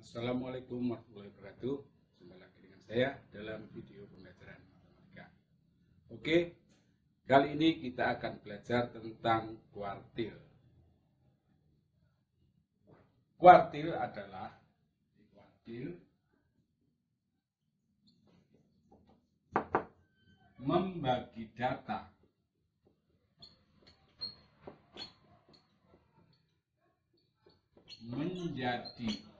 Assalamualaikum warahmatullahi wabarakatuh. Jumpa lagi dengan saya dalam video pembelajaran matematika. Oke, kali ini kita akan belajar tentang kuartil. Kuartil adalah membagi data menjadi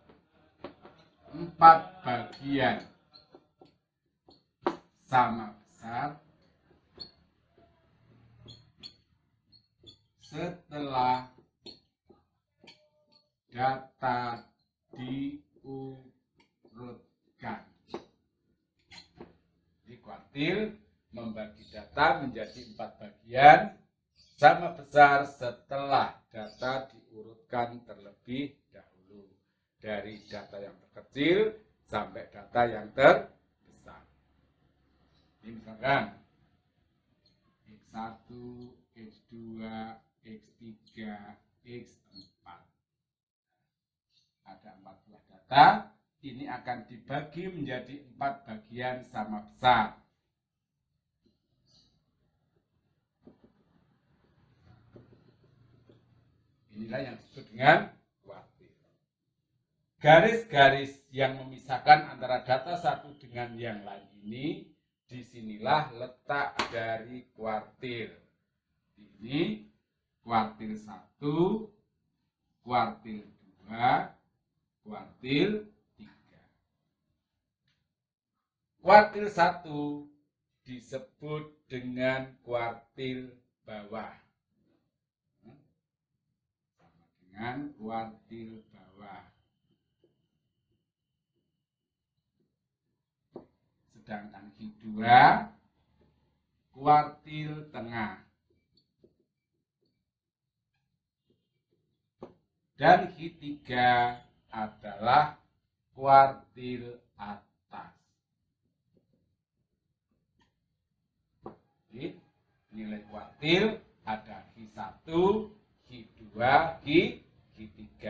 4 bagian sama besar setelah data diurutkan. Jadi kuartil membagi data menjadi 4 bagian sama besar setelah data diurutkan terlebih dahulu, dari data yang terkecil sampai data yang terbesar. Ini misalkan X1, X2, X3, X4. Ada 14 data, ini akan dibagi menjadi 4 bagian sama besar. Inilah yang disebut dengan kuartil. Garis-garis yang memisahkan antara data satu dengan yang lain ini, disinilah letak dari kuartil. Ini kuartil 1, kuartil 2, kuartil 3. Kuartil 1 disebut dengan kuartil bawah. Sama dengan kuartil bawah. Sedangkan Q2 kuartil tengah. Dan Q3 adalah kuartil atas. Jadi, nilai kuartil ada Q1, Q2, Q3.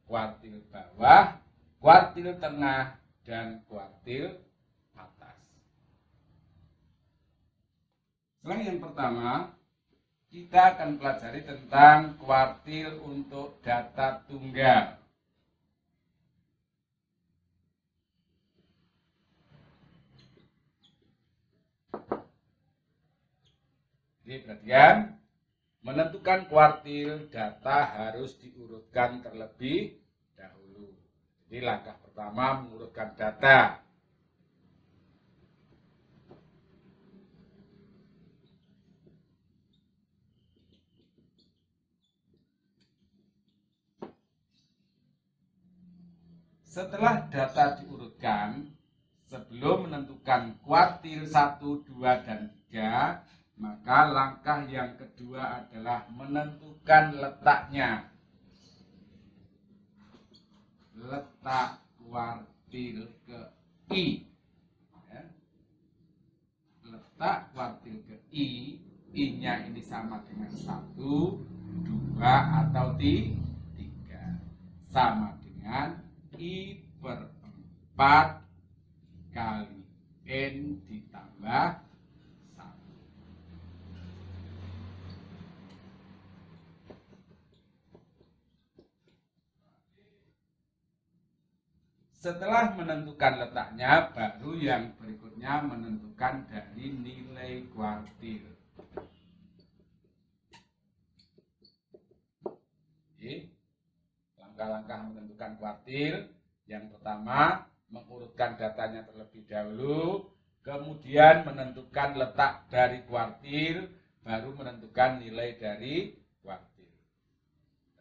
Kuartil bawah, kuartil tengah, dan kuartil atas. Selain yang pertama, kita akan pelajari tentang kuartil untuk data tunggal. Jadi perhatikan, menentukan kuartil data harus diurutkan terlebih dahulu. Jadi langkah pertama mengurutkan data. Setelah data diurutkan, sebelum menentukan kuartil 1, 2, dan 3, maka langkah yang kedua adalah menentukan letaknya. Letak kuartil ke I. Letak kuartil ke I, I-nya ini sama dengan 1, 2, atau 3. Sama dengan I per 4 kali N ditambah 1. Setelah menentukan letaknya, baru yang berikutnya menentukan dari nilai kuartil. Oke. Langkah-langkah menentukan kuartil, yang pertama mengurutkan datanya terlebih dahulu, kemudian menentukan letak dari kuartil, baru menentukan nilai dari kuartil.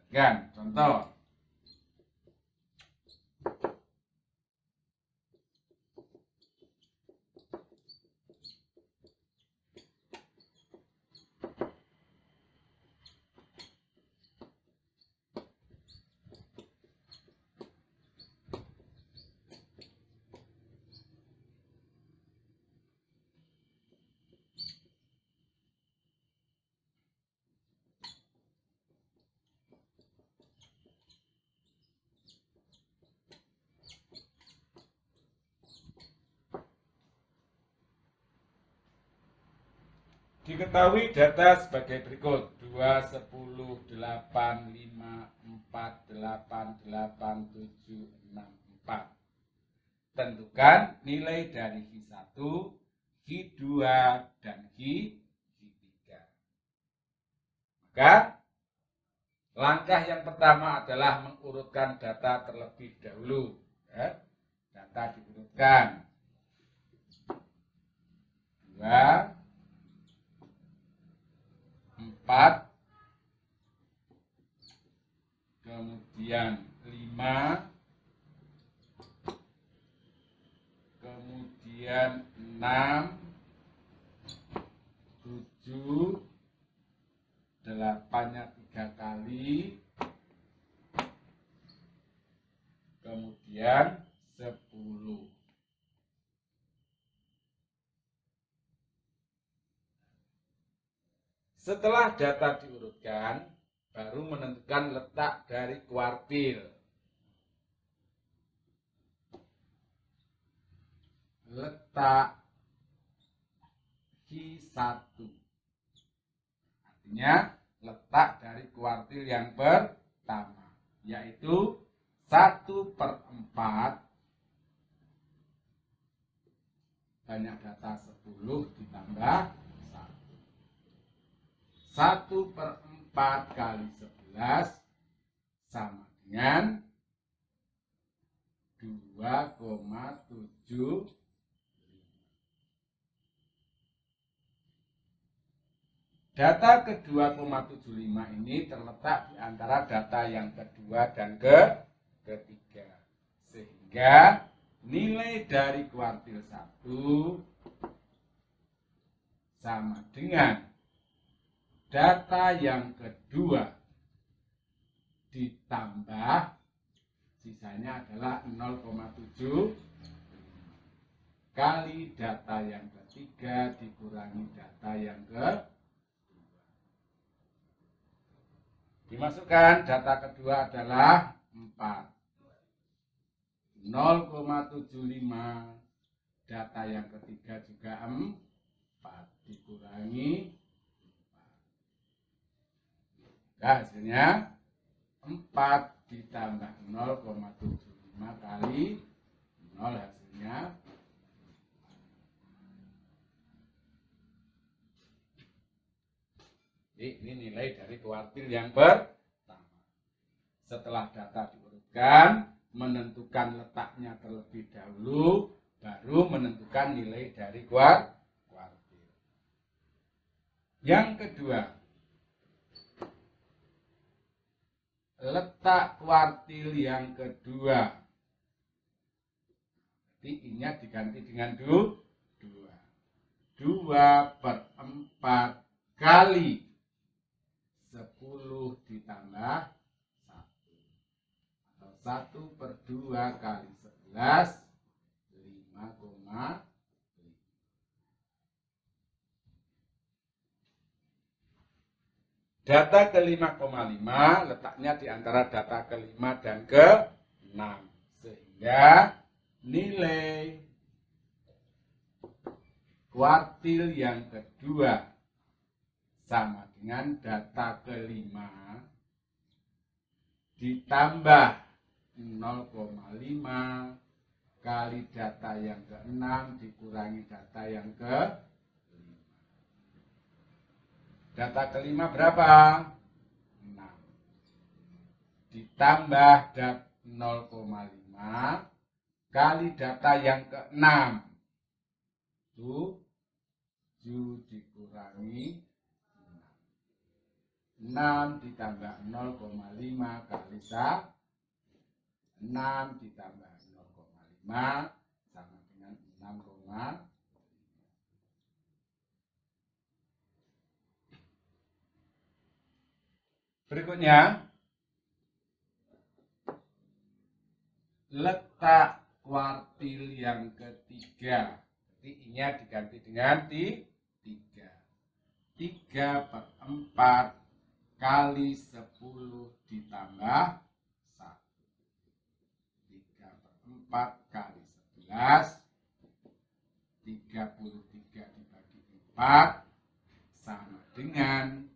Dan contoh, Diketahui data sebagai berikut: 2, 10, 8, 5, 4, 8, 8, 7, 6, 4. Tentukan nilai dari Q1, Q2, dan Q3. Maka langkah yang pertama adalah mengurutkan data terlebih dahulu. Data diurutkan. 2, 4, kemudian 5, kemudian 6, 7, 8-nya 3 kali, kemudian 10. Setelah data diurutkan, baru menentukan letak dari kuartil. Letak Q1. Artinya letak dari kuartil yang pertama, yaitu 1/4 banyak data 10 ditambah 1/4 kali 11 sama dengan 2,7. Data ke-2,75 ini terletak di antara data yang kedua dan ketiga. Sehingga nilai dari kuartil 1 sama dengan data yang kedua ditambah sisanya adalah 0,7 kali data yang ketiga dikurangi data yang kedua. Dimasukkan data kedua adalah 4. 0,75 data yang ketiga juga 4 dikurangi 4. Nah, hasilnya 4 ditambah 0,75 kali 0 hasilnya 4. Ini nilai dari kuartil yang pertama. Setelah data diurutkan, menentukan letaknya terlebih dahulu, baru menentukan nilai dari kuartil. Yang kedua, letak kuartil yang kedua. Jadi ini diganti dengan 2. 2/4 kali 10 ditambah 1. Atau 1/2 kali 11, 5,5. Data ke-5,5 letaknya di antara data ke-5 dan ke-6. Sehingga nilai kuartil yang kedua sama dengan data ke-5 ditambah 0,5 kali data yang ke-6 dikurangi data yang ke-5. Data ke-5 berapa? 6. Ditambah 0,5 kali data yang ke-6. 7 dikurangi 6 ditambah 0,5 kali 1. 6 ditambah 0,5 sama dengan 6,5. Berikutnya, letak kuartil yang ketiga. Jadi ini diganti dengan 3. 3/4 kali 10 ditambah 1. 3/4 kali 11, 33 dibagi 4 sama dengan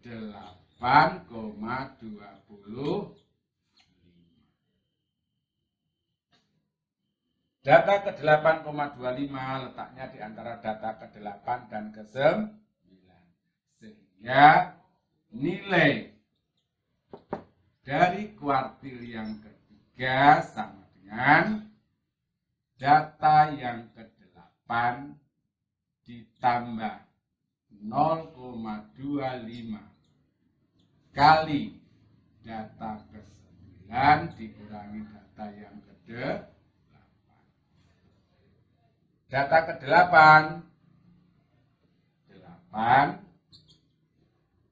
8,25. Data ke-8,25 letaknya di antara data ke-8 dan ke-9. Sehingga nilai dari kuartil yang ketiga sama dengan data yang ke-8 ditambah 0,25 kali data ke-9 dikurangi data yang ke-8. Data ke-8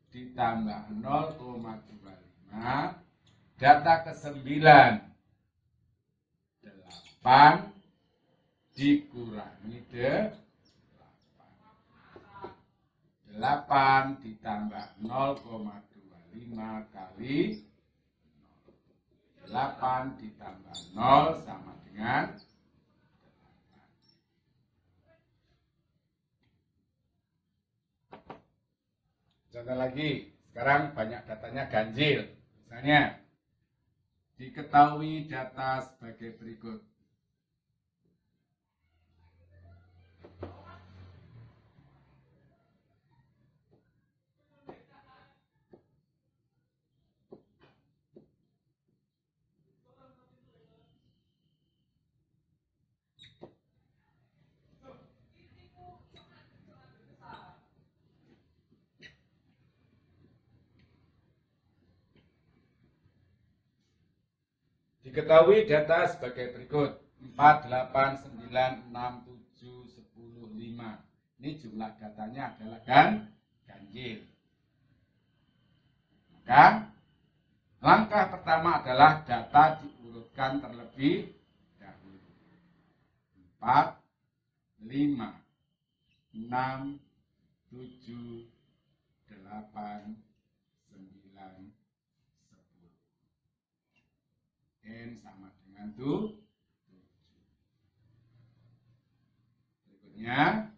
ditambah 0,25, data ke-9 8 dikurangi 8 ditambah 0,25 kali 8 ditambah 0 sama dengan 8. Contoh lagi, sekarang banyak datanya ganjil. Misalnya, diketahui data sebagai berikut. Diketahui data sebagai berikut. 4, 8, 9, 6, 7, 10, 5. Ini jumlah datanya adalah ganjil. Maka langkah pertama adalah data diurutkan terlebih dahulu. 4, 5, 6, 7, 8, 9, N sama dengan 7. Berikutnya,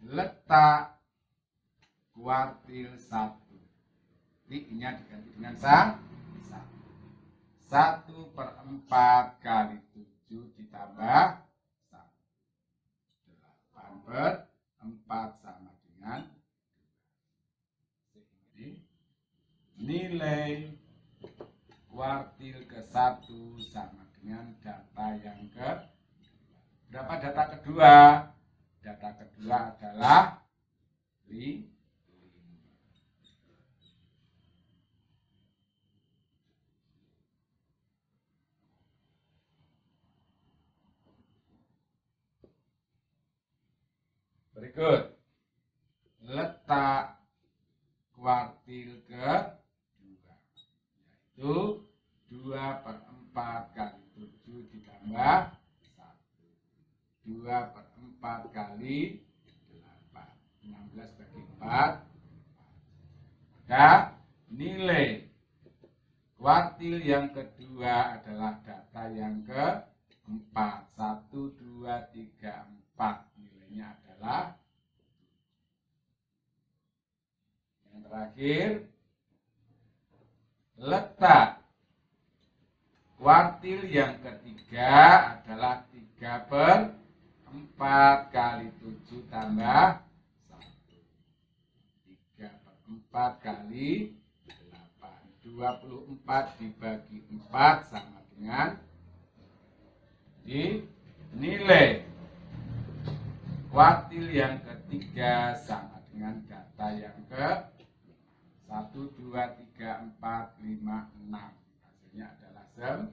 letak kuartil 1. Titiknya diganti dengan 1. 1/4 kali 7 ditambah 1. 8/4 sama dengan 2. Nilai kuartil ke-1 sama dengan data yang ke-2. Berapa data kedua? Data kedua adalah 5. Berikut, letak kuartil ke-2, yaitu 2/4 kali 7 ditambah 1. 2/4 kali 8. 16 bagi 4. Maka nilai kuartil yang kedua adalah data yang ke-4. 1, 2, 3, 4. Nilainya adalah. Yang terakhir, letak kuartil yang ketiga adalah 3/4 kali 7 tambah 1. 3/4 kali 8. 24 dibagi 4 sama dengan nilai kuartil yang ketiga sama dengan data yang ke 1, 2, 3, 4, 5, 6. Hasilnya adalah 9.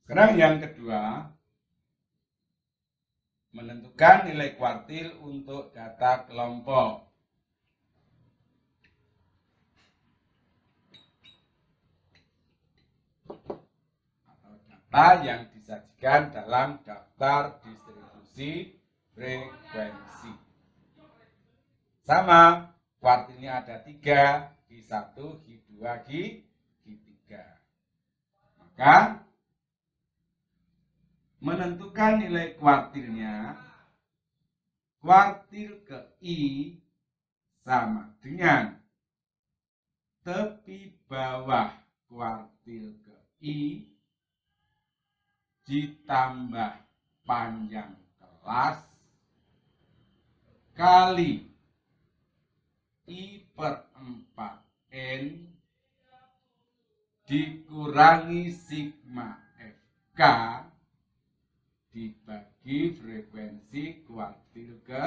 Sekarang yang kedua, menentukan nilai kuartil untuk data kelompok. Atau data yang disajikan dalam daftar distribusi frekuensi. Sama, kuartilnya ada 3, Q1, Q2, Q3. Maka menentukan nilai kuartilnya kuartil ke I sama dengan tepi bawah kuartil ke I ditambah panjang kelas kali I per 4N dikurangi sigma FK dibagi frekuensi kuartil ke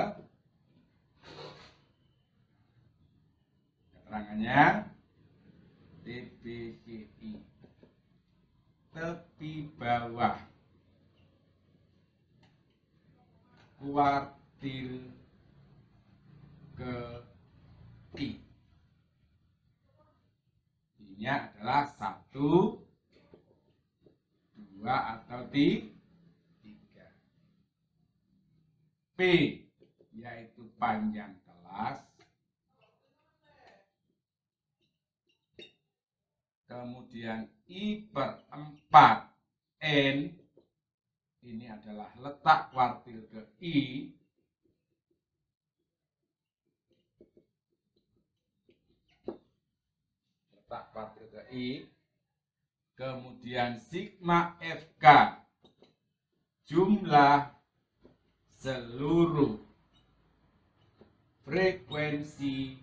keterangannya TBGI tepi bawah kuartil ke I. Ini adalah 1, 2 atau 3. P yaitu panjang kelas. Kemudian I per 4N ini adalah letak kuartil ke I. Letak kuartil ke I. Kemudian sigma FK jumlah seluruh frekuensi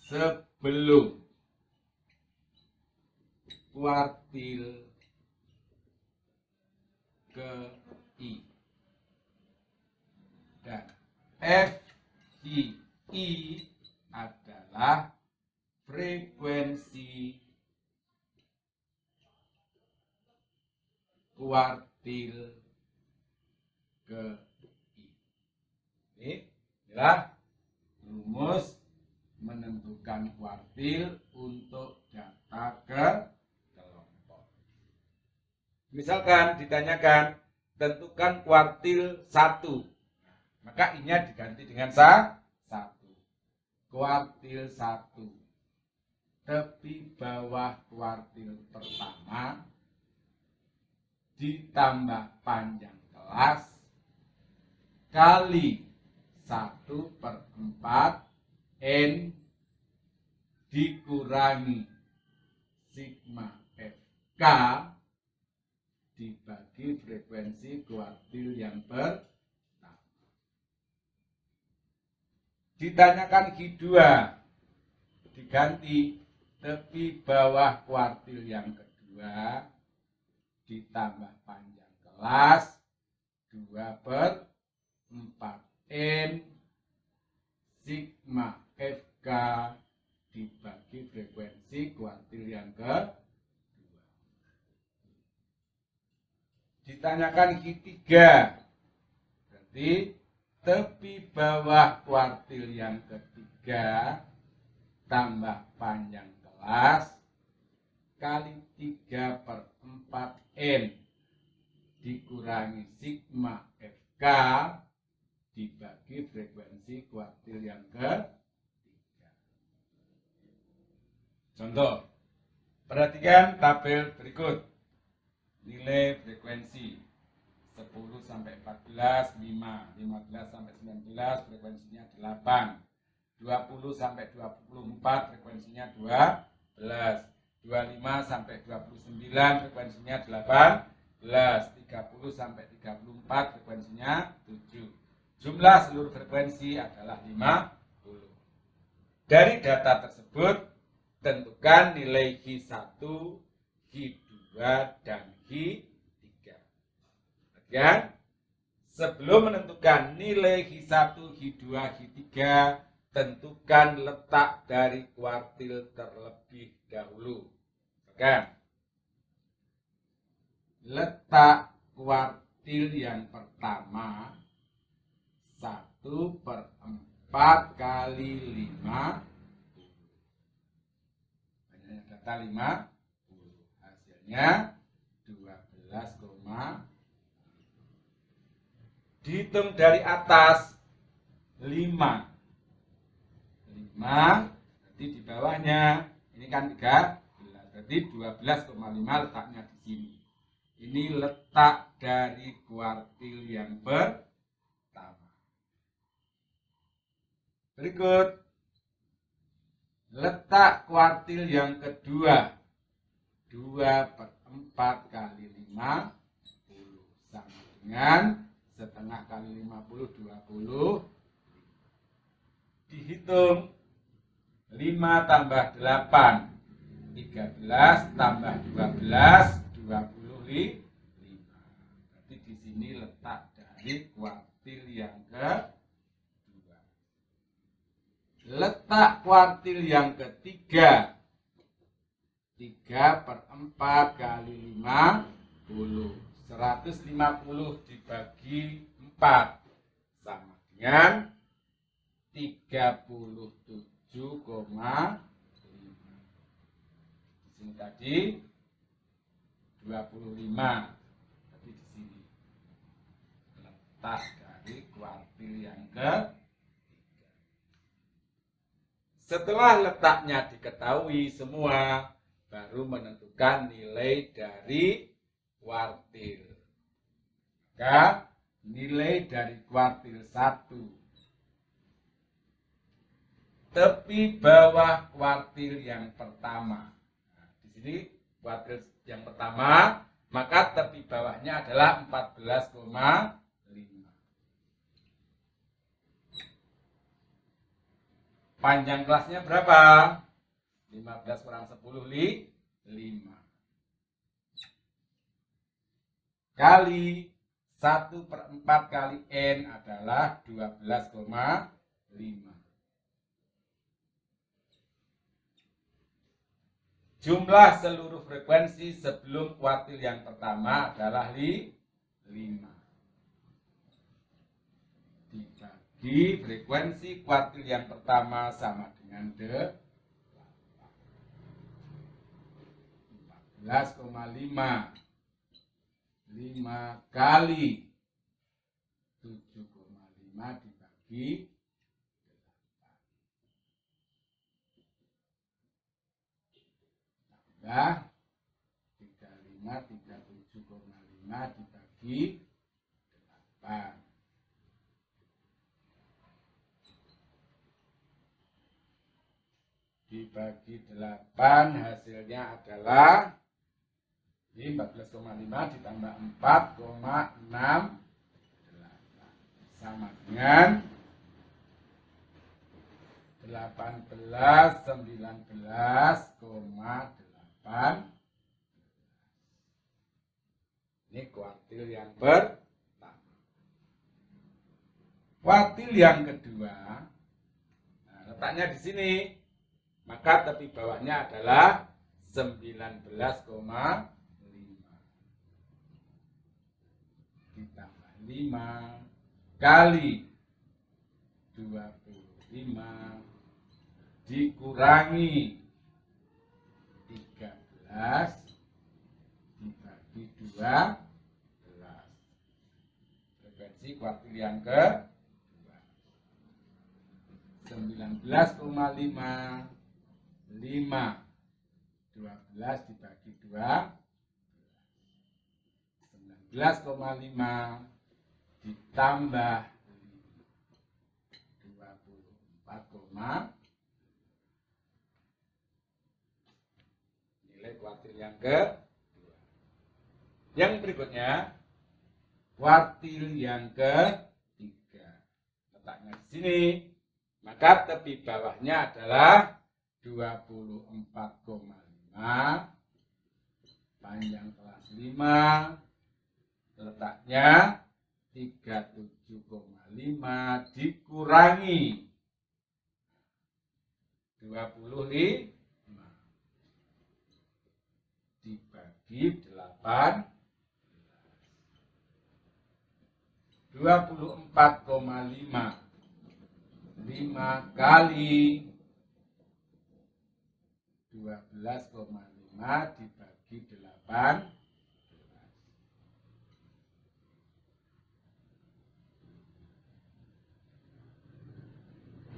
sebelum kuartil ke I. Dan FCI adalah frekuensi kuartil ke I. Inilah rumus menentukan kuartil untuk data ke kelompok. Misalkan ditanyakan tentukan kuartil 1, maka I-nya diganti dengan 1. Kuartil 1 tepi bawah kuartil pertama ditambah panjang kelas kali 1 per 4N dikurangi sigma FK dibagi frekuensi kuartil yang pertama. Ditanyakan Q2 diganti tepi bawah kuartil yang kedua ditambah panjang kelas 2 per 4N sigma FK dibagi frekuensi kuartil yang kedua. Ditanyakan Q3 berarti tepi bawah kuartil yang ketiga tambah panjang kelas kali 3 per 4N dikurangi sigma FK dibagi frekuensi kuartil yang ketiga. Contoh, perhatikan tabel berikut. Nilai frekuensi 10 sampai 14 5, 15 sampai 19 frekuensinya 8, 20 sampai 24 frekuensinya 12, 25 sampai 29 frekuensinya 18, 30 sampai 34 frekuensinya 7. Jumlah seluruh frekuensi adalah 50. Dari data tersebut tentukan nilai Q1, Q2 dan Q3. Ya, sebelum menentukan nilai Q1, Q2, Q3, tentukan letak dari kuartil terlebih dahulu. Kan? Letak kuartil yang pertama 1 per 4 kali 5. Hanya data 50. Hasilnya 12, dihitung dari atas 5. Berarti di bawahnya ini kan 13, berarti 12,5 letaknya di sini. Ini letak dari kuartil yang pertama. Berikut letak kuartil yang kedua. 2/4 kali 50 sama dengan setengah kali 50, 20. Dihitung 5 tambah 8, 13 tambah 12, 25. Berarti di sini letak dari kuartil yang kedua. Letak kuartil yang ketiga. 3/4 kali 50. 150 dibagi 4 sama dengan 37,5. Di sini tadi 25. Tapi di sini letak dari kuartil yang ketiga. Setelah letaknya diketahui semua, baru menentukan nilai dari kuartil. Maka nilai dari kuartil 1. Tepi bawah kuartil yang pertama. Nah, di sini kuartil yang pertama, maka tepi bawahnya adalah 14,5. Panjang kelasnya berapa? 15 kurang 10, 5. Kali 1/4 kali N adalah 12,5. Jumlah seluruh frekuensi sebelum kuartil yang pertama adalah 5. Dibagi frekuensi kuartil yang pertama sama dengan 14,5. 5 kali 7,5 dibagi 8. 35, 37,5 dibagi 8. Dibagi 8 hasilnya adalah 14,5 ditambah 4,68 sama dengan 19,8. Ini kuartil yang pertama. Kuartil yang kedua, nah, letaknya di sini. Maka tepi bawahnya adalah 19,5 ditambah 5 kali 25 dikurangi 13 dibagi 12. Frekuensi kuartil yang kedua. 19,5. 5 12 dibagi 2 19,5 ditambah 24, nilai kuartil yang kedua. Yang berikutnya kuartil yang ketiga, letaknya di sini. Maka tepi bawahnya adalah 24,5, panjang kelas 5, letaknya 37,5 dikurangi 25 dibagi 8. 24,5 5 kali 12,5 dibagi 8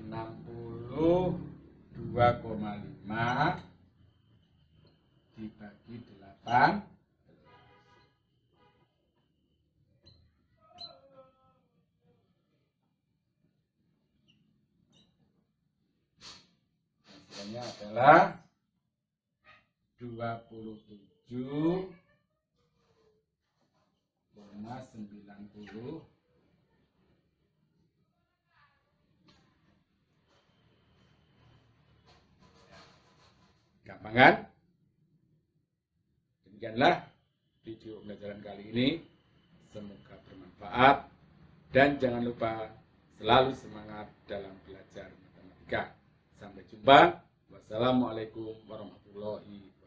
62,5 dibagi 8 62,5 jawabannya adalah 27,90. Gampang kan? Demikianlah video pembelajaran kali ini. Semoga bermanfaat dan jangan lupa selalu semangat dalam belajar matematika. Sampai jumpa. Wassalamualaikum warahmatullahi wabarakatuh.